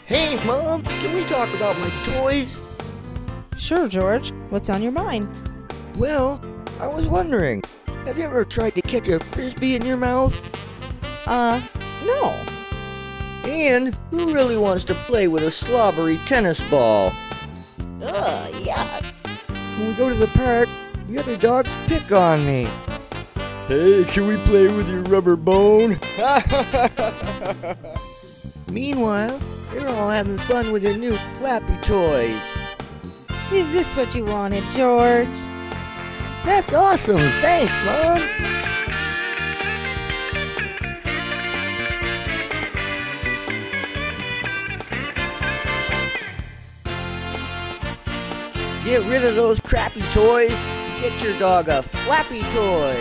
Hey, Mom, can we talk about my toys? Sure, George. What's on your mind? Well, I was wondering, have you ever tried to catch a frisbee in your mouth? No. And who really wants to play with a slobbery tennis ball? Yeah. When we go to the park, the other dogs pick on me. Hey, can we play with your rubber bone? Meanwhile, they're all having fun with their new Flappy toys. Is this what you wanted, George? That's awesome! Thanks, Mom! Get rid of those crappy toys and get your dog a Flappy toy!